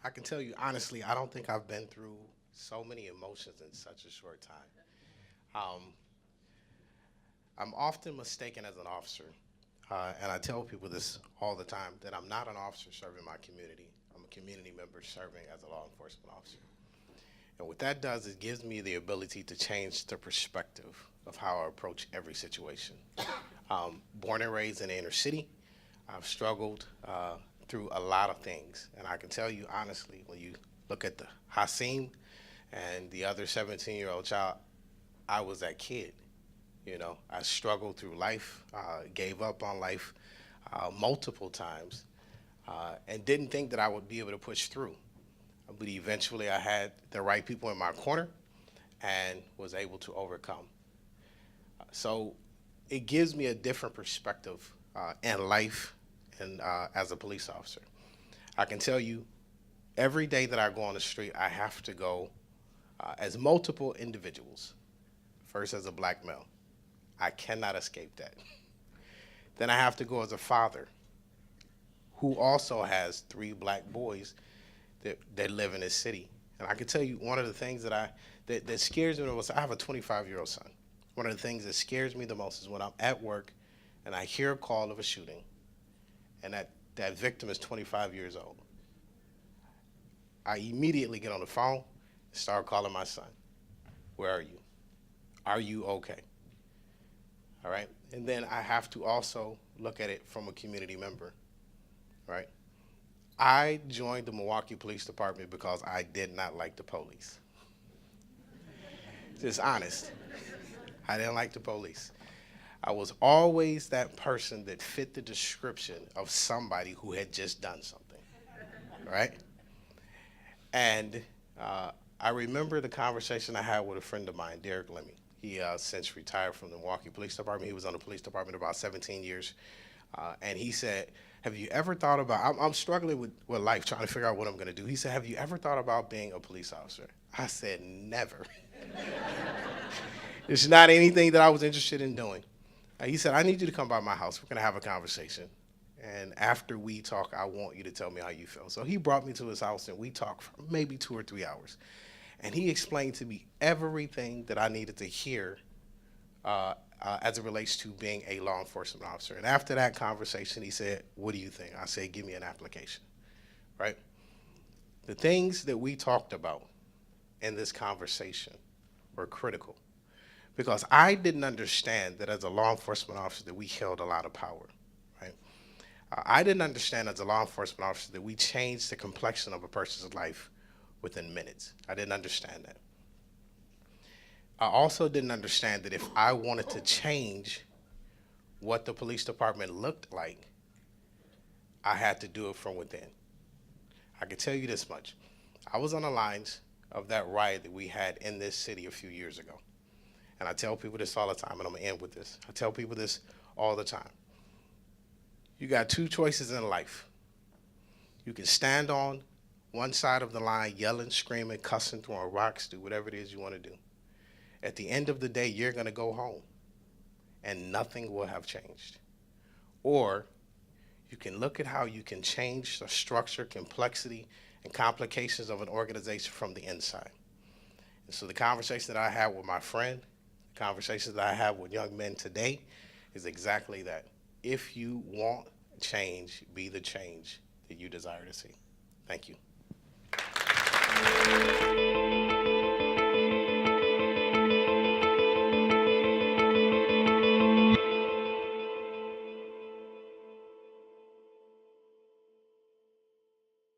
I can tell you honestly, I don't think I've been through so many emotions in such a short time. Um, I'm often mistaken as an officer, and I tell people this all the time, that I'm not an officer serving my community. I'm a community member serving as a law enforcement officer. And what that does is gives me the ability to change the perspective of how I approach every situation. Born and raised in the inner city, I've struggled through a lot of things. And I can tell you honestly, when you look at the Hasim and the other 17-year-old child, I was that kid. You know, I struggled through life, gave up on life multiple times, and didn't think that I would be able to push through. But eventually I had the right people in my corner and was able to overcome. So it gives me a different perspective in life and as a police officer. I can tell you, every day that I go on the street, I have to go as multiple individuals. First as a black male. I cannot escape that. Then I have to go as a father who also has 3 black boys that live in this city. And I can tell you one of the things that scares me the most, I have a 25-year-old son. One of the things that scares me the most is when I'm at work and I hear a call of a shooting and that victim is 25 years old. I immediately get on the phone and start calling my son. Where are you? Are you okay? All right? And then I have to also look at it from a community member, right? I joined the Milwaukee Police Department because I did not like the police. Just honest. I didn't like the police. I was always that person that fit the description of somebody who had just done something, right? And I remember the conversation I had with a friend of mine, Derek Lemmy. He since retired from the Milwaukee Police Department. He was on the police department about 17 years. And he said, have you ever thought about, I'm struggling with life, trying to figure out what I'm gonna do. He said, have you ever thought about being a police officer? I said, never. It's not anything that I was interested in doing. He said, I need you to come by my house. We're gonna have a conversation. And after we talk, I want you to tell me how you feel. So he brought me to his house and we talked for maybe 2 or 3 hours. And he explained to me everything that I needed to hear as it relates to being a law enforcement officer. And after that conversation, he said, what do you think? I said, give me an application, right? The things that we talked about in this conversation were critical because I didn't understand that as a law enforcement officer that we held a lot of power, right? I didn't understand as a law enforcement officer that we changed the complexion of a person's life within minutes. I didn't understand that. I also didn't understand that if I wanted to change what the police department looked like, I had to do it from within. I can tell you this much. I was on the lines of that riot that we had in this city a few years ago. And I tell people this all the time, and I'm gonna end with this. I tell people this all the time. You got 2 choices in life. You can stand on one side of the line, yelling, screaming, cussing, throwing rocks, do whatever it is you want to do. At the end of the day, you're going to go home, and nothing will have changed. Or you can look at how you can change the structure, complexity, and complications of an organization from the inside. And so the conversation that I had with my friend, the conversations that I have with young men today is exactly that. If you want change, be the change that you desire to see. Thank you.